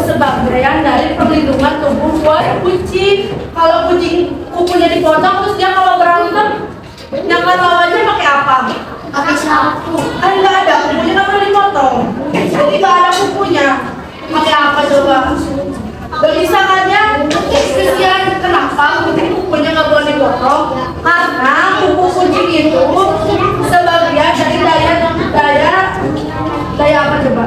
Sebagian dari perlindungan tubuh buat kucing. Kalau kucing kukunya dipotong terus dia kalau berantem nyangkar lawannya pakai apa? Pakai sapu. Nggak ada, kukunya kan dipotong. Jadi nggak ada kukunya. Pakai apa coba? Gak bisa kan ya? Kesian, kenapa kukunya nggak boleh dipotong? Karena kuku kucing itu sebagian dari daya apa coba?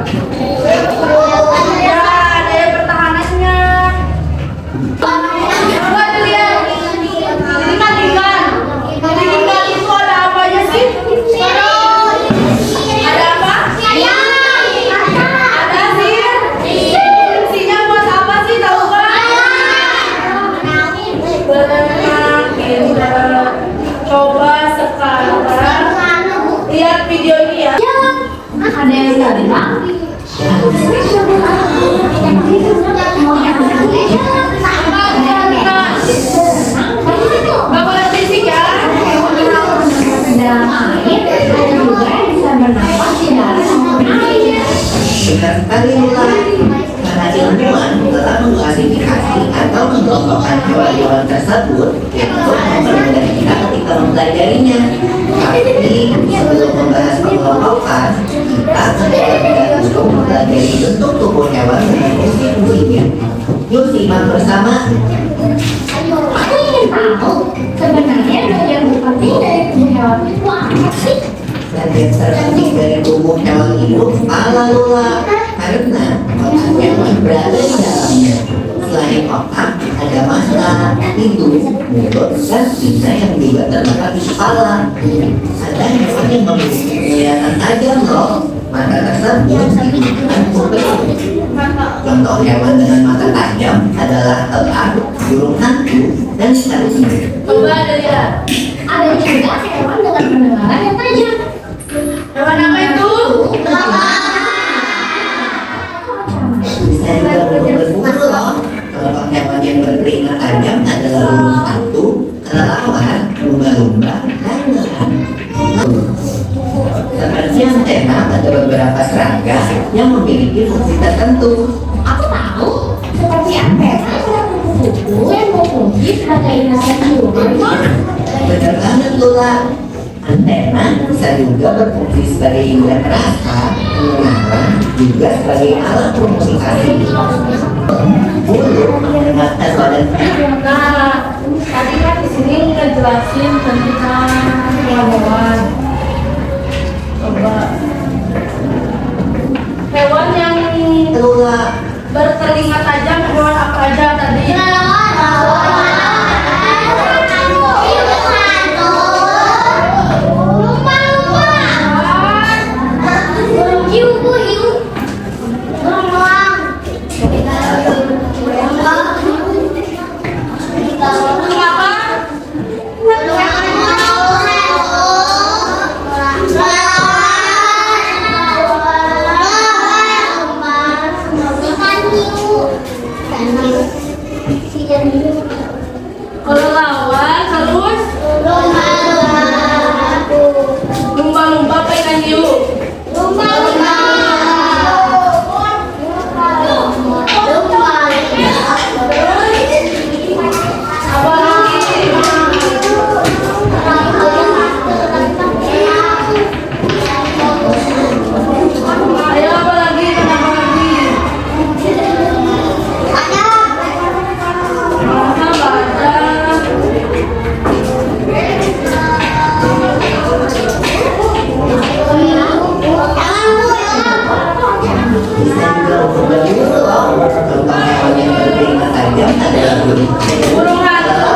Coba sekarang lihat video ini ya. Ada yang bilang nggak boleh berisik ya. dalam air, ada juga yang bisa bernapas di dalam air. Benar sekali Lula, karena ilmuwan telah mengklasifikasi atau mengelompokkan hewan-hewan tersebut untuk mempermudah kita ketika mempelajarinya. Tapi sebelum membahas pengelompokan, kita terlebih dahulu mempelajari bentuk tubuh hewan dan fungsi-fungsinya. Yuk simak bersama. Aku ingin tahu sebenarnya bagian penting dari tubuh hewan itu apa sih? Bagian terpenting dari tubuh hewan itu kepala Lula, karena otak hewan berada di dalamnya. Selain otak, ada mata, hidung, mulut, dan telinga yang juga terletak di kepala. Ada hewan yang memiliki penglihatan tajam loh. Mata tersebut digunakan untuk berfungsi. Contoh hewan dengan mata tajam adalah elang, burung hantu, dan seterusnya. Coba lihat. Ada juga hewan dengan pendengaran yang tajam. Hewan apa itu? Bisa juga berburu loh. Kelompok hewan yang bertelinga tajam adalah burung hantu, kelelawar, lumba-lumba, dan elang. Seperti antena, ada beberapa serangga yang memiliki fungsi tertentu. Aku tahu, seperti antena ada kupu-kupu yang berfungsi sebagai indera penciuman. Benar banget Lula. Antena bisa juga berfungsi sebagai indera perasa, pendengaran, juga sebagai alat komunikasi. Bulu mengingatkan badan. Nah, tadi kan di sini ngejelasin tentang hewan. Coba hewan yang Lula, bertelinga tajam hewan apa aja tadi? bisa juga untuk berburu loh. Contoh hewan yang berkeringat tajam adalah burung. Burung hantu.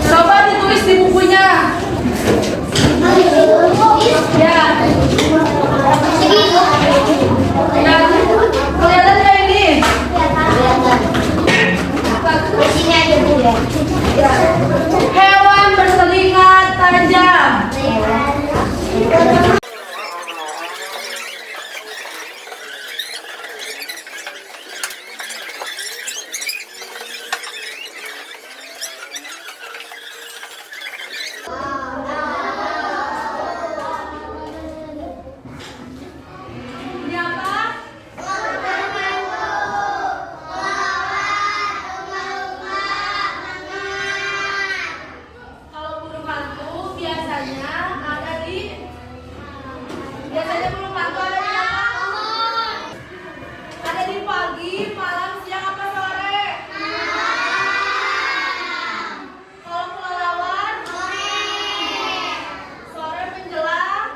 Coba ditulis di bukunya. Ya. Nah, kelihatan kayak ini. Hewan bertelinga tajam. Ini apa? Kalau burung hantu biasanya ada di burung hantu ada di apa? Ada di pagi, malam, siang apa sore? Kalau kelelawar? Sore menjelang?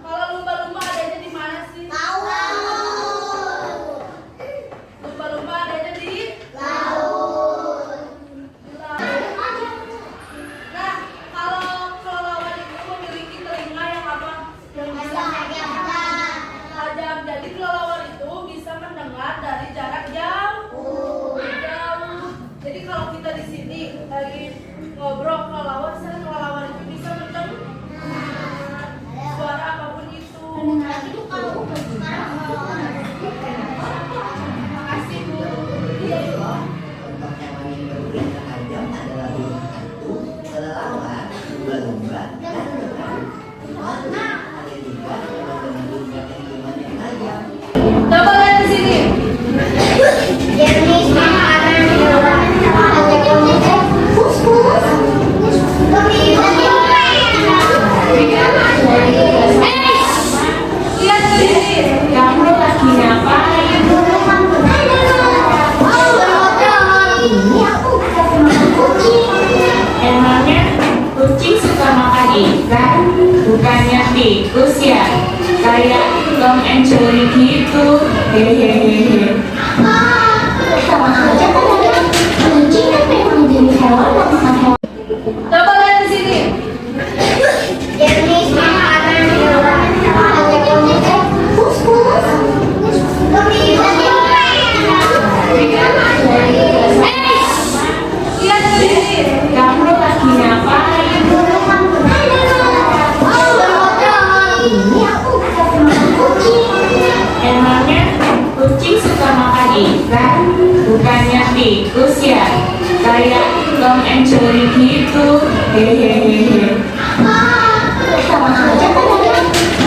Kalau lumba-lumba adanya di mana sih? Lumba-lumba adanya di laut. Nah, kalau kelelawar itu memiliki telinga yang apa? Yang bisa tajam. Jadi kelelawar itu bisa mendengar dari jarak jauh. Jadi kalau kita di sini lagi ngobrol kelelawar itu bisa mendengar suara apapun itu. Makasih Bu. Iya loh. Contoh hewan yang berkeringat tajam adalah burung hantu, kelelawar, lumba-lumba, dan ternak. Ada juga hewan dengan dunia kehidupan yang tajam. Coba lihat di sini. Lihat di sini. Kamu lagi ngapain? Emangnya kucing suka makan ikan? Bukannya tikus ya? Kayak Tom and Jerry gitu. Hehehe. Sama aja kan ada kucing kan memang jadi hewan dan makan hewan. Coba lihat di sini. Jenis makanan hewan Lihat di sini. Kamu lagi ngapain? Emangnya kucing suka makan ikan? Bukannya tikus ya? Kayak Tom and Jerry gitu. Hehehe. sama aja kan ada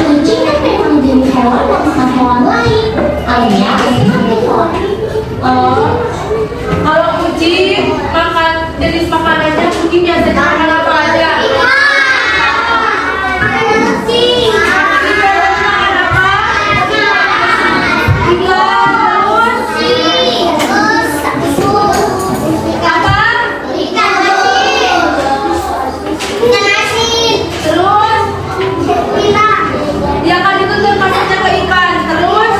kucing kan memang jadi hewan dan makan hewan lain alias hewan. Oh, kalau kucing makan jenis makanannya kucing biasanya makan apa aja? Ya kan itu termasuknya ke ikan. Terus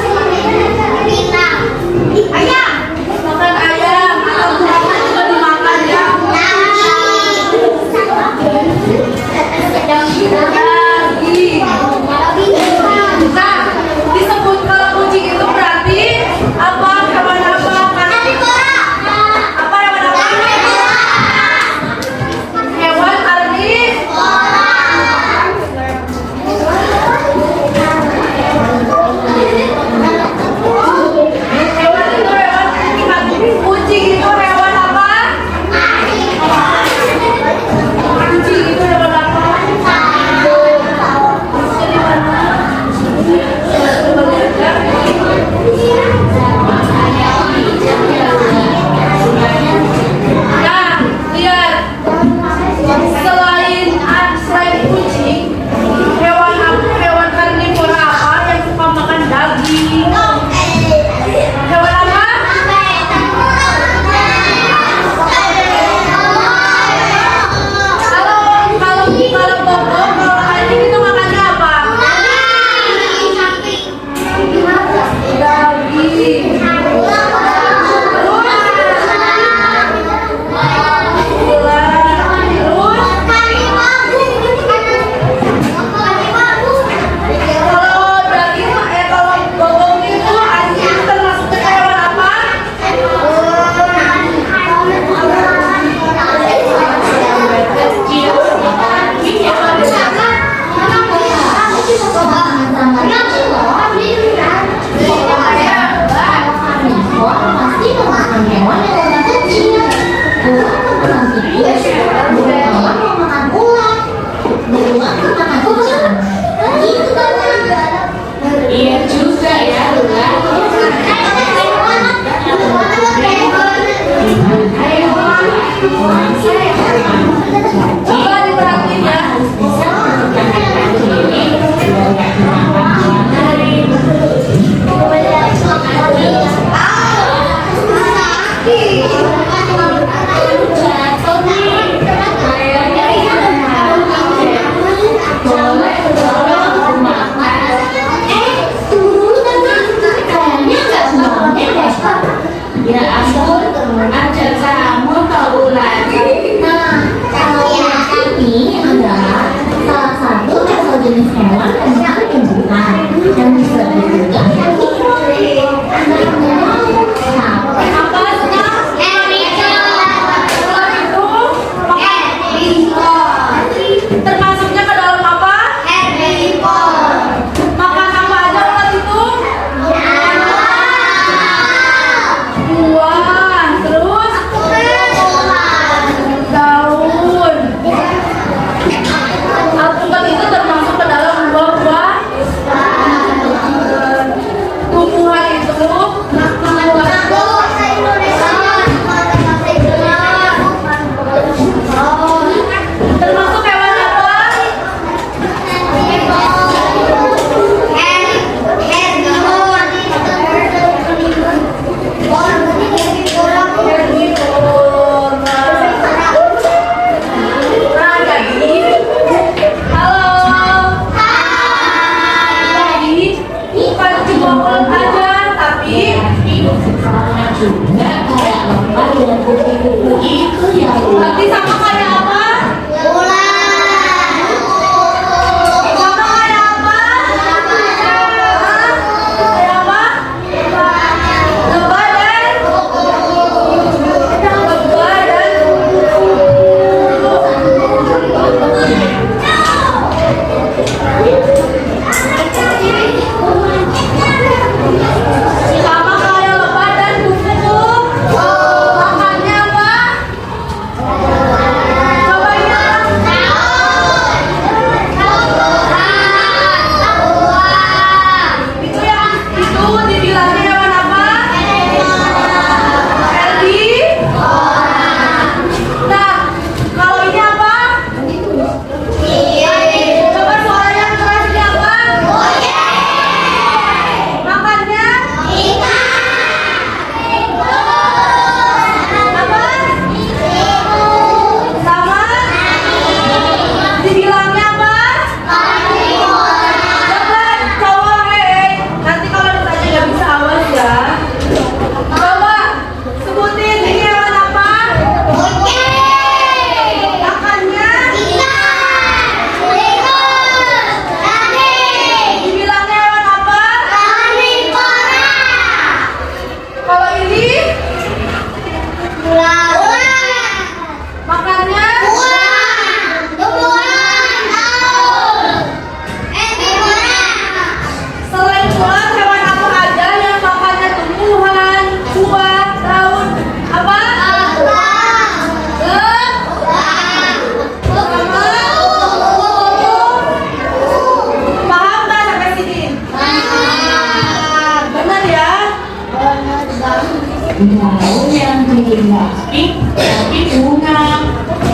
Burung yang gimnastik tapi punah.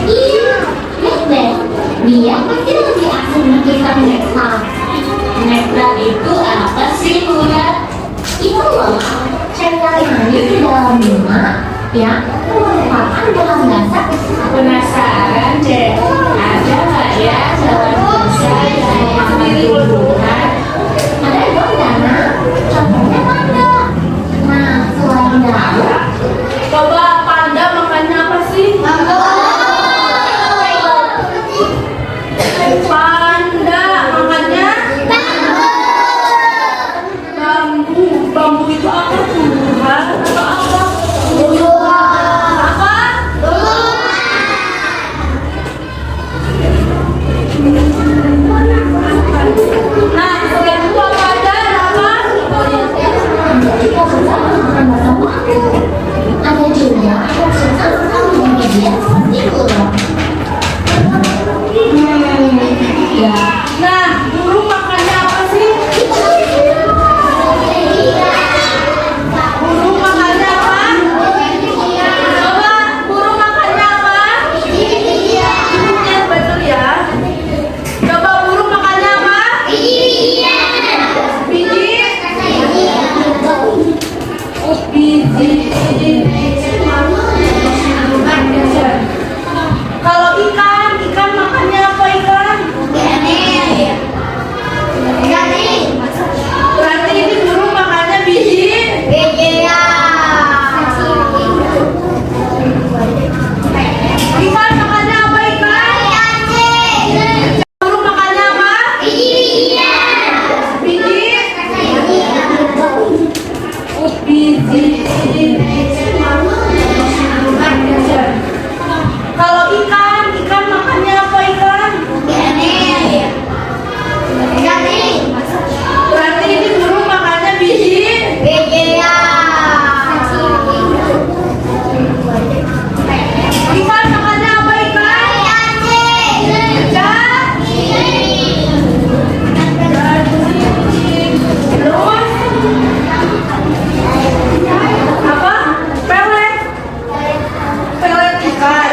Iya, lihat deh. Dia pasti lebih asing kita Netra. Netra itu apa sih, Bulan? Itu loh, cairan manis di dalam minyak yang merupakan bahan dasar. Penasaran deh, ada nggak ya hewan busa yang makan tumbuhan? Ada dong Dana, contohnya panda. Nah, selain daun, Coba panda makannya apa sih? Panda makannya bambu. Bambu itu apa? Tumbuhan atau apa? Apa? Nah, selain itu apa aja? Apa? jika sudah makan batang bambu, ada juga yang suka makan media seperti ular. Ya, Nah, burung makannya apa sih? Burung makannya apa? Coba, burung makannya apa? Biji, betul ya. Coba burung makannya apa? Biji. Kalau ikan makannya apa ikan? Berarti ini burung makannya biji. Ikan makannya apa ikan? Burung makannya apa? Biji. Kalau ikan makannya apa ikan? Berarti ini burung makannya biji. Ikan makannya apa ikan? Terus apa? Pelet ikan.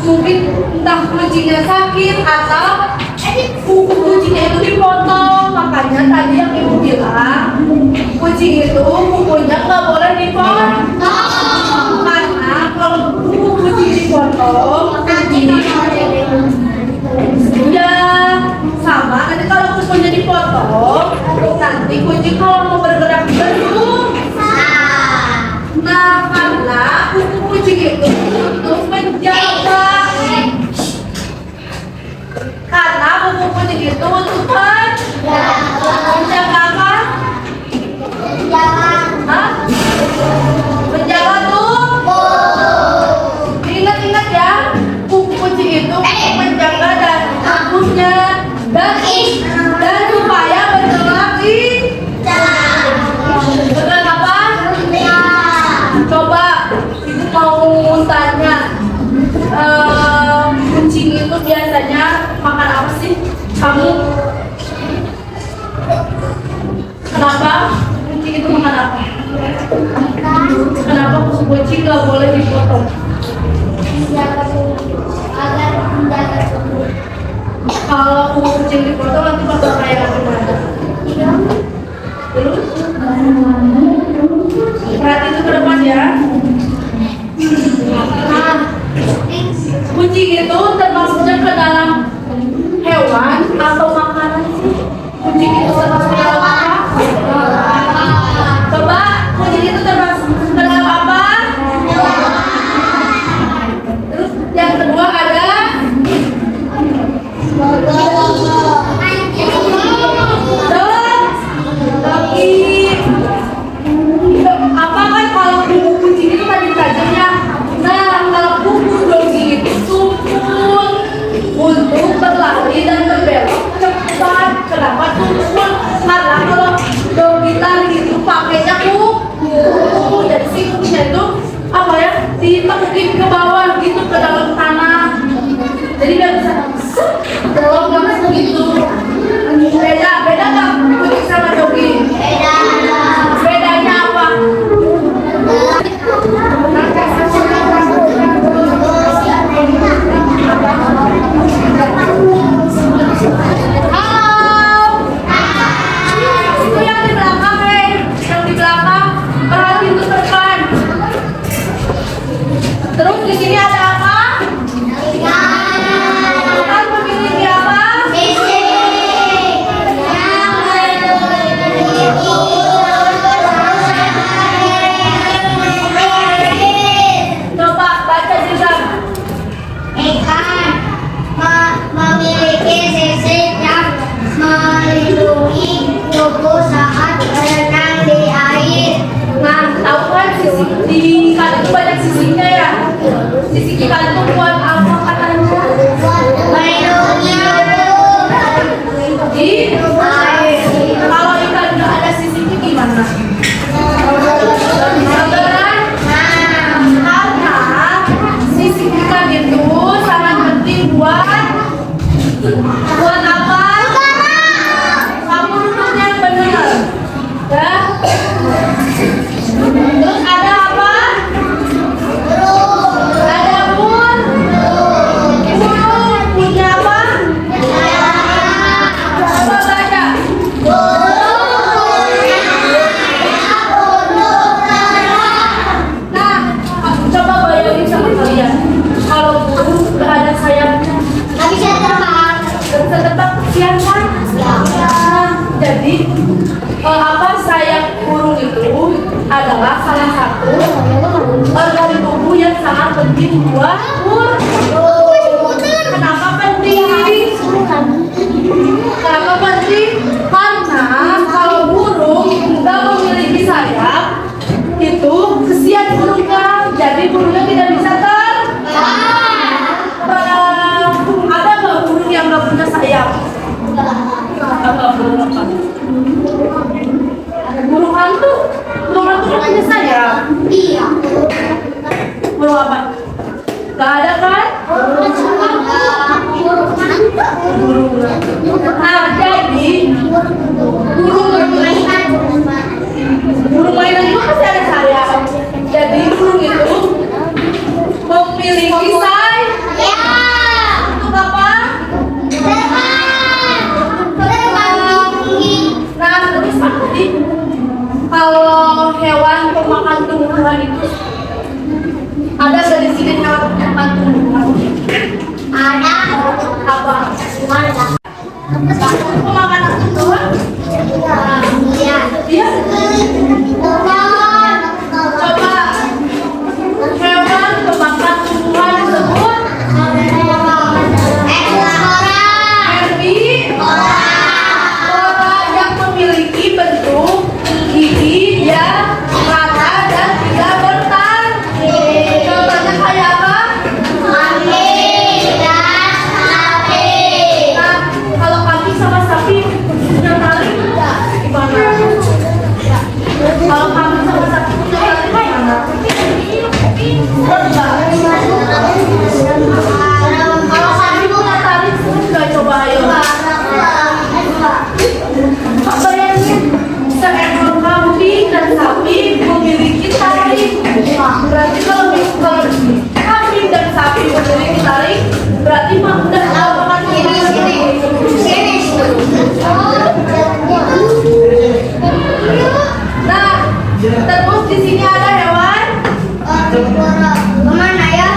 mungkin entah kucingnya sakit atau kuku kucingnya itu dipotong. Makanya tadi yang ibu bilang kucing itu kukunya nggak boleh dipotong karena kalau kuku kucing dipotong ya sama. Nanti kalau kukunya dipotong nanti kucing kalau mau bergerak nah karena kuku kucing itu untuk menjaga karena kuku kucing itu untuk menjaga apa? Hah? Menjaga tuh ingat-ingat ya, kuku kucing itu untuk menjaga dan rambutnya dan supaya bergerak bergerak apa? Coba ibu mau tanya, kucing itu biasanya makan apa sih? Kamu? Kenapa kucing itu makan apa? Kenapa kucing nggak boleh dipotong? Kalau kucing dipotong nanti bakal kayak gimana? Terus? Perhati itu ke depan ya. Kucing itu termasuknya ke dalam hewan atau makanan sih? Kucing itu termasuk ke dalam apa? Coba, kucing itu termasuk ke dalam apa? Terus yang kedua ada apa kan kalau kuku kucing itu tajam-tajamnya. Nah kalau kuku dogi itu tumpul untuk berlari dan berbelok cepat. Kenapa tumpul? Karena kalau dogi lari itu pakainya kuku, jadi si kukunya itu apa ya, ditekukin ke bawah gitu ke dalam tanah, jadi nggak bisa belok langsung gitu. Beda nggak kucing sama dogi? Bedanya apa? Itu yang di belakang, yang di belakang, perhatiin ke depan. Terus di sini ada apa? Kan memiliki apa? Coba baca juga. Ikan memiliki sisik yang melindungi tubuh saat berenang di air. Nah, tahu kan sisik di ikan itu banyak sisiknya ya? Sisik ikan itu buat apa katanya? Melindungi Di air. Kalau ikan nggak ada sisiknya gimana? Beneran? Karena sisik ikan itu sangat penting buat apa? Kamu duduknya yang benar. Ya. Terus ada apa? Ada burung. Burung punya apa? Coba baca. Nah, coba bayangin sama kalian. Kalau burung nggak ada sayapnya, nggak bisa terbang. nggak bisa terbang, kesian kan? Nah, jadi apa, sayap burung itu adalah salah satu organ tubuh yang sangat penting buat burung. Kenapa penting? Kenapa penting? Karena kalau burung nggak memiliki sayap, itu kesian burungnya. Jadi burungnya tidak bisa terbang. Ada nggak burung yang nggak punya sayap? Apa burung apa? Burung hantu. Burung hantu nggak punya sayap. Iya. Burung apa? Gak ada kan? Nah, jadi burung mainan itu pasti ada sayap. Jadi burung itu memiliki sayap. hewan tumbuhan itu ada nggak di sini hewan tumbuhan? Ada. Apa? Mana? Pemakan itu? Iya. Iya. Pohon. Coba hewan pemakan tumbuhan disebut Herbie. Orang yang memiliki bentuk gigi yang rata dan tidak bertang. Contohnya kayak apa? Nah, kalau kambing sama sapi punya taring gimana? Kalau kambing sama sapi punya taring gimana? Enggak. Kalau kambing punya taring enggak, coba ayo. Bayangin, seekor kambing dan sapi memiliki taring. Berarti kalau kambing dan sapi memiliki taring, berarti mah udah tahu makan Nah, terus di sini ada hewan. Kemana ya?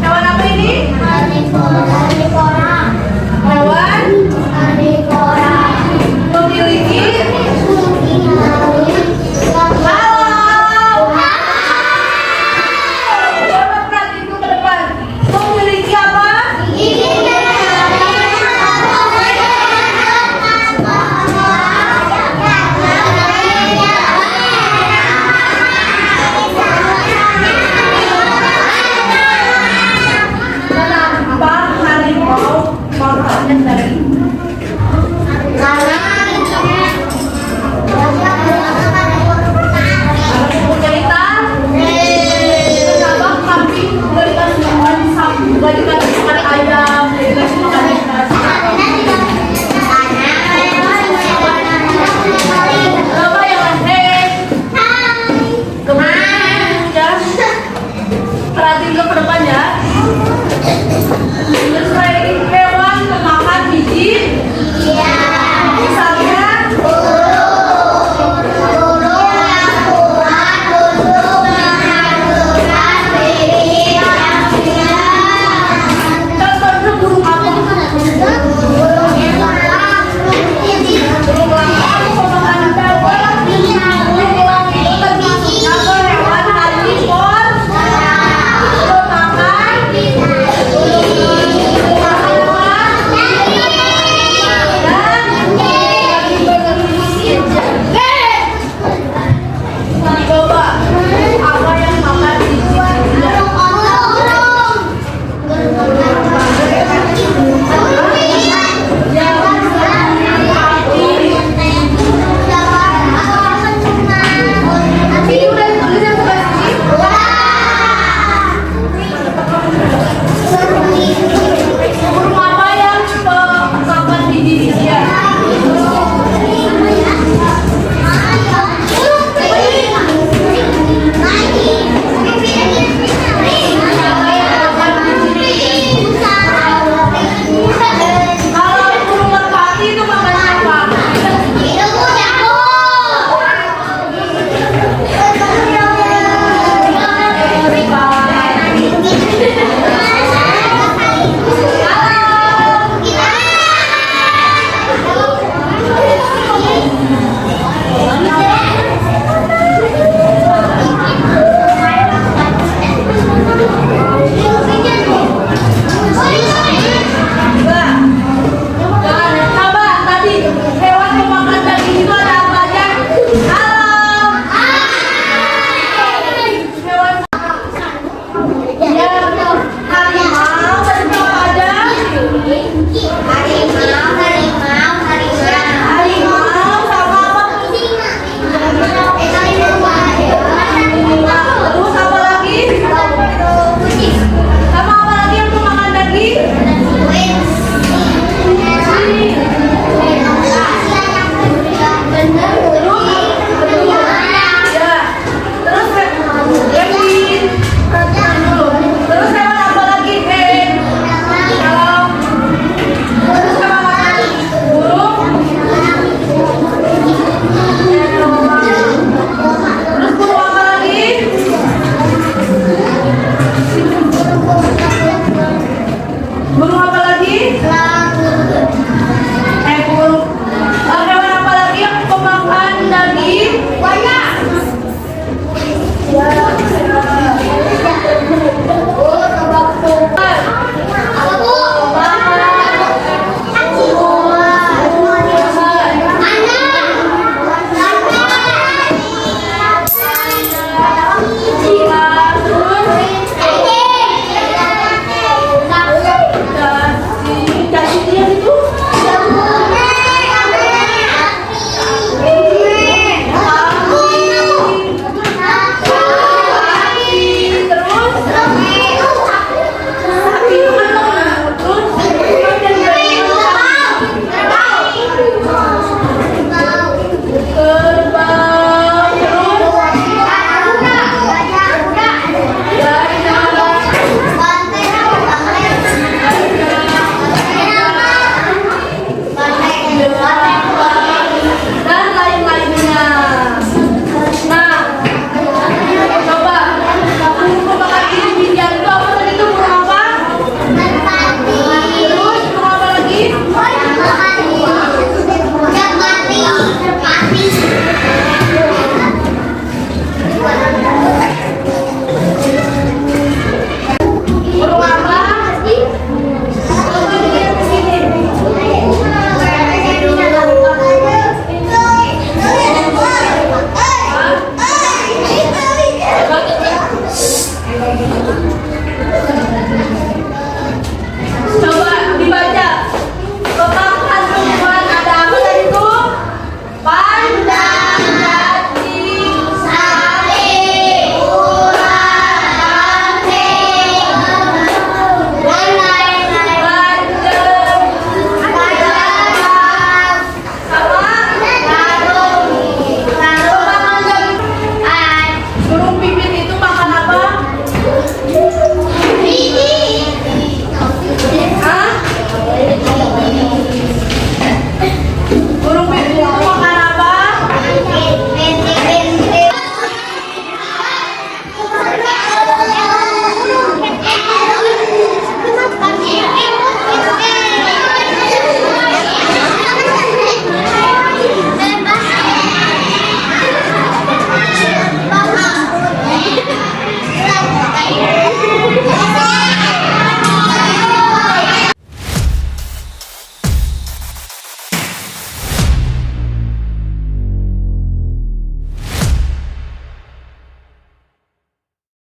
Hewan apa ini? Karnivora. Hewan memiliki coba perhatiin ke depan. Memiliki apa? Kenapa harimau makannya dari punya hitam? Kenapa kambing nggak dikasih makan sapi, nggak dikasih makan ayam, nggak dikasih makan ikan? Kenapa yang aneh? Kemana ya? Perhatiin ke depan ya. Terus